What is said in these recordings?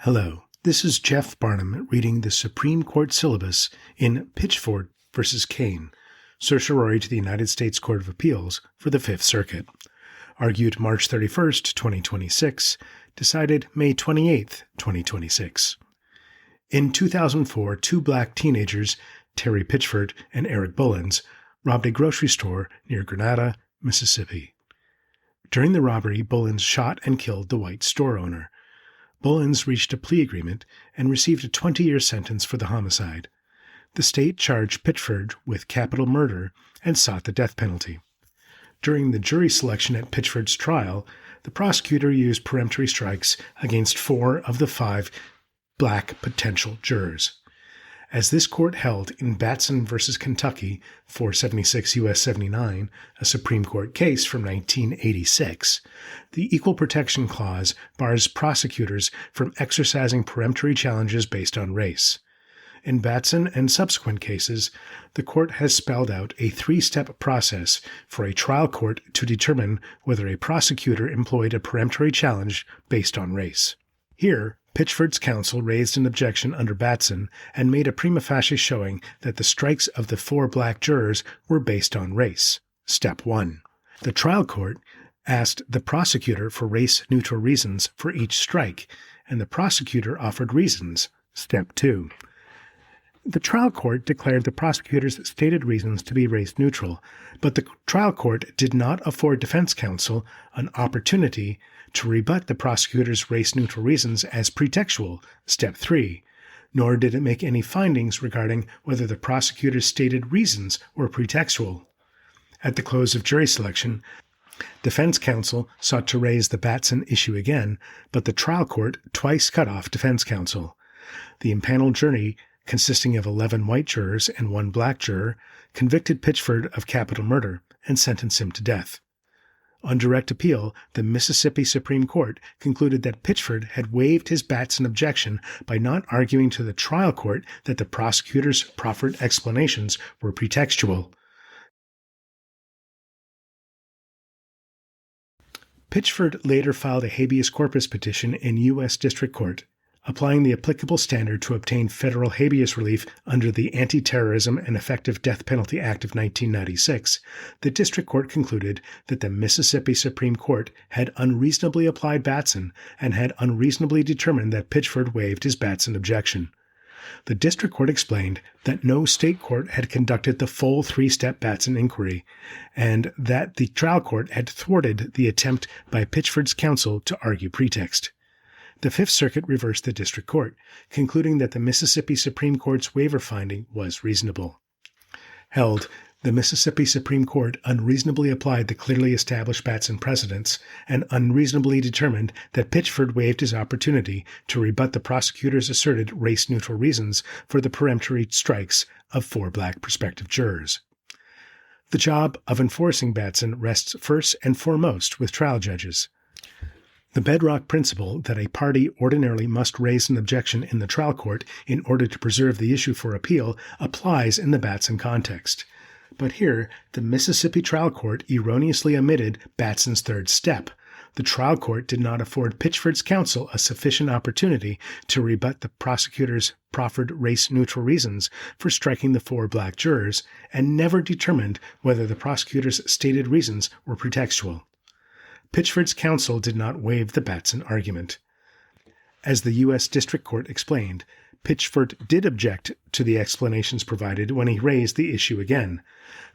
Hello, this is Jeff Barnum reading the Supreme Court syllabus in Pitchford v. Cain, certiorari to the United States Court of Appeals for the Fifth Circuit. Argued March 31, 2026, decided May 28, 2026. In 2004, two black teenagers, Terry Pitchford and Eric Bullens, robbed a grocery store near Grenada, Mississippi. During the robbery, Bullens shot and killed the white store owner. Bullens reached a plea agreement and received a 20-year sentence for the homicide. The state charged Pitchford with capital murder and sought the death penalty. During the jury selection at Pitchford's trial, the prosecutor used peremptory strikes against 4 of the 5 black potential jurors. As this court held in Batson v. Kentucky, 476 U.S. 79, a Supreme Court case from 1986, the Equal Protection Clause bars prosecutors from exercising peremptory challenges based on race. In Batson and subsequent cases, the court has spelled out a 3-step process for a trial court to determine whether a prosecutor employed a peremptory challenge based on race. Here, Pitchford's counsel raised an objection under Batson and made a prima facie showing that the strikes of the 4 black jurors were based on race. Step 1. The trial court asked the prosecutor for race-neutral reasons for each strike, and the prosecutor offered reasons. Step 2. The trial court declared the prosecutor's stated reasons to be race-neutral, but the trial court did not afford defense counsel an opportunity to rebut the prosecutor's race-neutral reasons as pretextual, Step 3, nor did it make any findings regarding whether the prosecutor's stated reasons were pretextual. At the close of jury selection, defense counsel sought to raise the Batson issue again, but the trial court twice cut off defense counsel. The impaneled jury, consisting of 11 white jurors and 1 black juror, convicted Pitchford of capital murder and sentenced him to death. On direct appeal, the Mississippi Supreme Court concluded that Pitchford had waived his Batson objection by not arguing to the trial court that the prosecutor's proffered explanations were pretextual. Pitchford later filed a habeas corpus petition in U.S. District Court, applying the applicable standard to obtain federal habeas relief under the Antiterrorism and Effective Death Penalty Act of 1996, the district court concluded that the Mississippi Supreme Court had unreasonably applied Batson and had unreasonably determined that Pitchford waived his Batson objection. The district court explained that no state court had conducted the full 3-step Batson inquiry, and that the trial court had thwarted the attempt by Pitchford's counsel to argue pretext. The Fifth Circuit reversed the district court, concluding that the Mississippi Supreme Court's waiver finding was reasonable. Held, the Mississippi Supreme Court unreasonably applied the clearly established Batson precedents and unreasonably determined that Pitchford waived his opportunity to rebut the prosecutor's asserted race-neutral reasons for the peremptory strikes of 4 black prospective jurors. The job of enforcing Batson rests first and foremost with trial judges. The bedrock principle that a party ordinarily must raise an objection in the trial court in order to preserve the issue for appeal applies in the Batson context. But here, the Mississippi trial court erroneously omitted Batson's 3rd step. The trial court did not afford Pitchford's counsel a sufficient opportunity to rebut the prosecutor's proffered race-neutral reasons for striking the 4 black jurors, and never determined whether the prosecutor's stated reasons were pretextual. Pitchford's counsel did not waive the Batson argument. As the U.S. District Court explained, Pitchford did object to the explanations provided when he raised the issue again.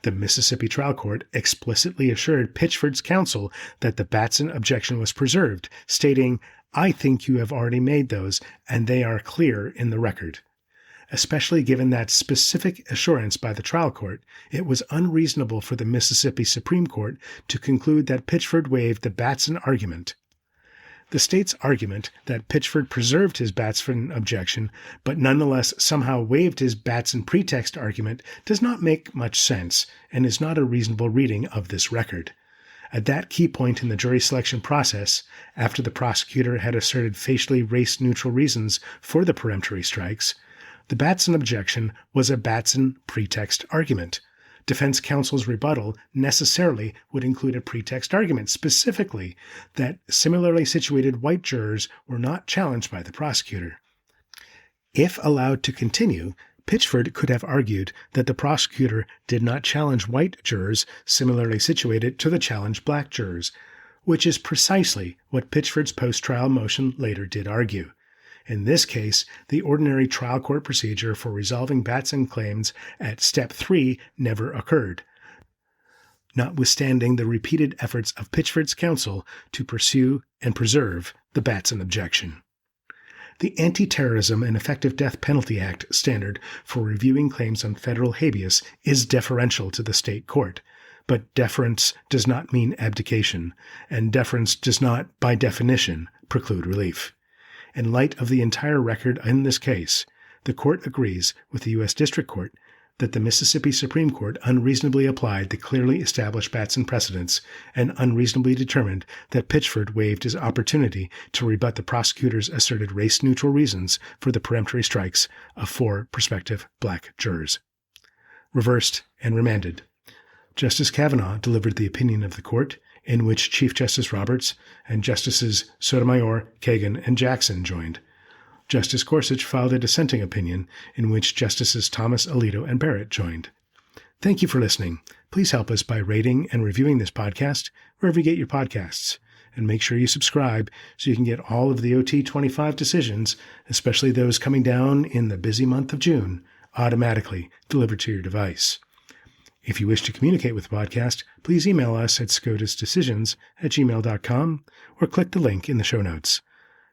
The Mississippi trial court explicitly assured Pitchford's counsel that the Batson objection was preserved, stating, "I think you have already made those, and they are clear in the record." Especially given that specific assurance by the trial court, it was unreasonable for the Mississippi Supreme Court to conclude that Pitchford waived the Batson argument. The state's argument that Pitchford preserved his Batson objection, but nonetheless somehow waived his Batson pretext argument, does not make much sense and is not a reasonable reading of this record. At that key point in the jury selection process, after the prosecutor had asserted facially race-neutral reasons for the peremptory strikes, the Batson objection was a Batson pretext argument. defense counsel's rebuttal necessarily would include a pretext argument, specifically that similarly situated white jurors were not challenged by the prosecutor. If allowed to continue, Pitchford could have argued that the prosecutor did not challenge white jurors similarly situated to the challenged black jurors, which is precisely what Pitchford's post-trial motion later did argue. In this case, the ordinary trial court procedure for resolving Batson claims at Step 3 never occurred, notwithstanding the repeated efforts of Pitchford's counsel to pursue and preserve the Batson objection. The Antiterrorism and Effective Death Penalty Act standard for reviewing claims on federal habeas is deferential to the state court, but deference does not mean abdication, and deference does not, by definition, preclude relief. In light of the entire record in this case, the court agrees with the U.S. District Court that the Mississippi Supreme Court unreasonably applied the clearly established Batson precedents and unreasonably determined that Pitchford waived his opportunity to rebut the prosecutor's asserted race-neutral reasons for the peremptory strikes of 4 prospective black jurors. Reversed and remanded. Justice Kavanaugh delivered the opinion of the court, in which Chief Justice Roberts and Justices Sotomayor, Kagan, and Jackson joined. Justice Gorsuch filed a dissenting opinion, in which Justices Thomas, Alito, and Barrett joined. Thank you for listening. Please help us by rating and reviewing this podcast wherever you get your podcasts. And make sure you subscribe so you can get all of the OT 25 decisions, especially those coming down in the busy month of June, automatically delivered to your device. If you wish to communicate with the podcast, please email us at scotusdecisions@gmail.com or click the link in the show notes.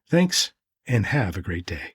Thanks, and have a great day.